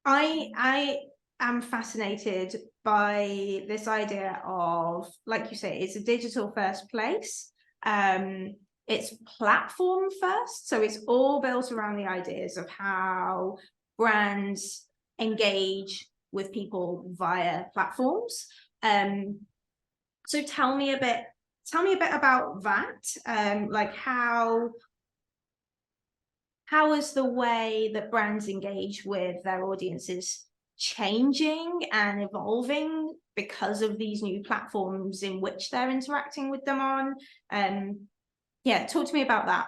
I am fascinated by this idea of, like you say, it's a digital first place. It's platform first, so it's all built around the ideas of how brands engage with people via platforms. Um, so tell me a bit about that. Like how is the way that brands engage with their audiences changing and evolving because of these new platforms in which they're interacting with them on? Yeah, talk to me about that.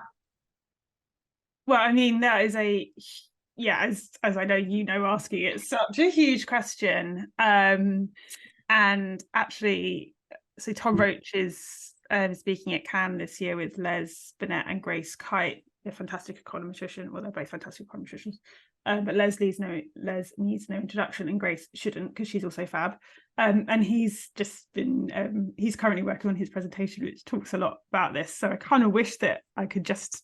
Well, I mean, that is yeah, as I know, asking it's such a huge question. And actually, so Tom Roach is speaking at Cannes this year with Les Burnett and Grace Kite. They're fantastic econometrician. Well, they're both fantastic econometricians. But Les needs no introduction, and Grace shouldn't, because she's also fab. And he's just been he's currently working on his presentation, which talks a lot about this. So I kind of wish that I could just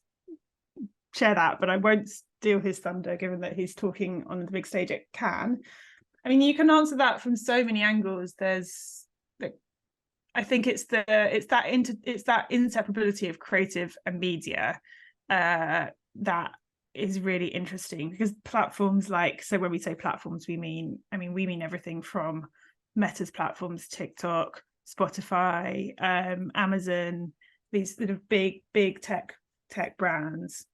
share that, but I won't steal his thunder, given that he's talking on the big stage at Cannes. I mean, you can answer that from so many angles. I think it's that inseparability of creative and media that is really interesting, because platforms, like, so when we say platforms, we mean everything from Meta's platforms, TikTok, Spotify, Amazon, these sort of big tech brands.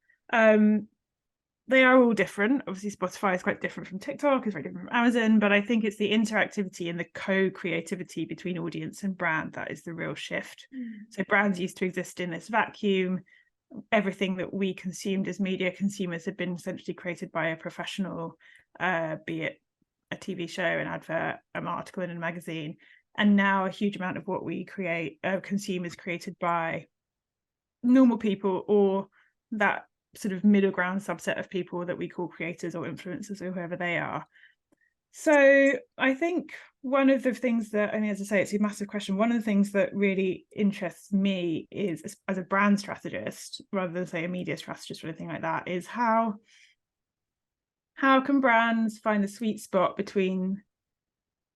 They are all different. Obviously, Spotify is quite different from TikTok, it's very different from Amazon, but I think it's the interactivity and the co-creativity between audience and brand that is the real shift. So brands used to exist in this vacuum. Everything that we consumed as media consumers had been essentially created by a professional, be it a TV show, an advert, an article in a magazine. And now a huge amount of what we consume is created by normal people, or that sort of middle ground subset of people that we call creators or influencers or whoever they are. So I think one of the things that, I mean, as I say, it's a massive question. One of the things that really interests me is, as a brand strategist, rather than say a media strategist or anything like that, is how can brands find the sweet spot between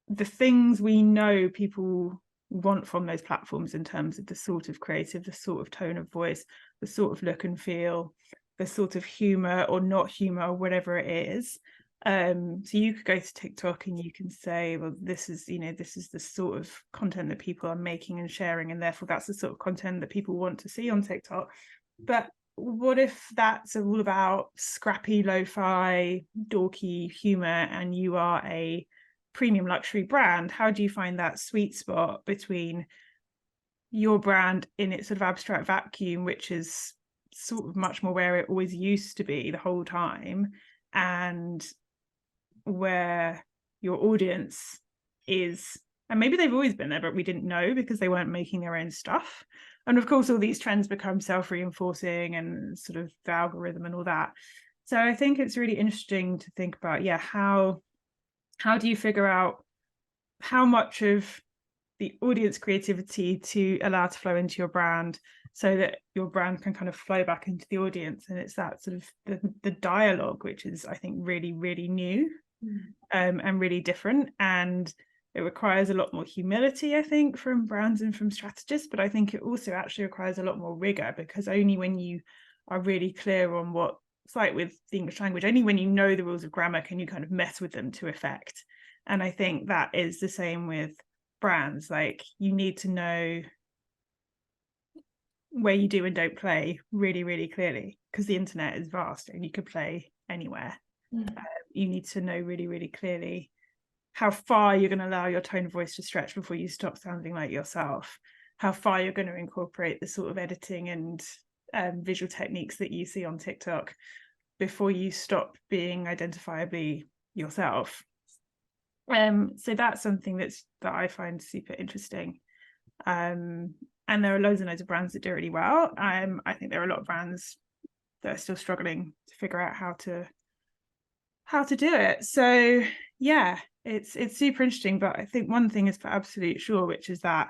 the things we know people want from those platforms in terms of the sort of creative, the sort of tone of voice, the sort of look and feel, the sort of humor or not humor, or whatever it is. So you could go to TikTok and you can say, well, this is the sort of content that people are making and sharing, and therefore that's the sort of content that people want to see on TikTok. But what if that's all about scrappy, lo-fi, dorky humor, and you are a premium luxury brand? How do you find that sweet spot between your brand in its sort of abstract vacuum, which is sort of much more where it always used to be the whole time, and where your audience is, and maybe they've always been there, but we didn't know because they weren't making their own stuff. And of course, all these trends become self-reinforcing, and sort of the algorithm and all that. So I think it's really interesting to think about, how do you figure out how much of the audience creativity to allow to flow into your brand, so that your brand can kind of flow back into the audience? And it's that sort of the dialogue, which is, I think, really, really new, and really different. And it requires a lot more humility, I think, from brands and from strategists. But I think it also actually requires a lot more rigor, because only when you are really clear on what it's like with the English language, only when you know the rules of grammar can you kind of mess with them to effect. And I think that is the same with brands. Like, you need to know where you do and don't play really, really clearly, because the internet is vast and you could play anywhere. You need to know really, really clearly how far you're going to allow your tone of voice to stretch before you stop sounding like yourself, how far you're going to incorporate the sort of editing and visual techniques that you see on TikTok before you stop being identifiably yourself. So that's something that I find super interesting. And there are loads and loads of brands that do it really well. I think there are a lot of brands that are still struggling to figure out how to do it. So yeah, it's super interesting. But I think one thing is for absolute sure, which is that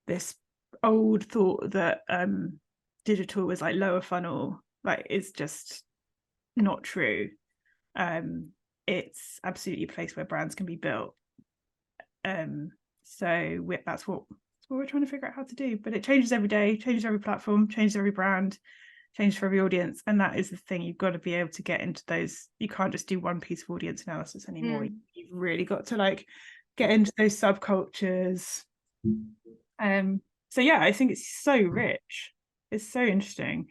this old thought that digital was like lower funnel, like, is just not true. it's absolutely a place where brands can be built. So that's what we're trying to figure out how to do. But it changes every day, changes every platform, changes every brand, changes for every audience. And that is the thing, you've got to be able to get into those. You can't just do one piece of audience analysis anymore. You've really got to like get into those subcultures. So yeah, I think it's so rich. It's so interesting.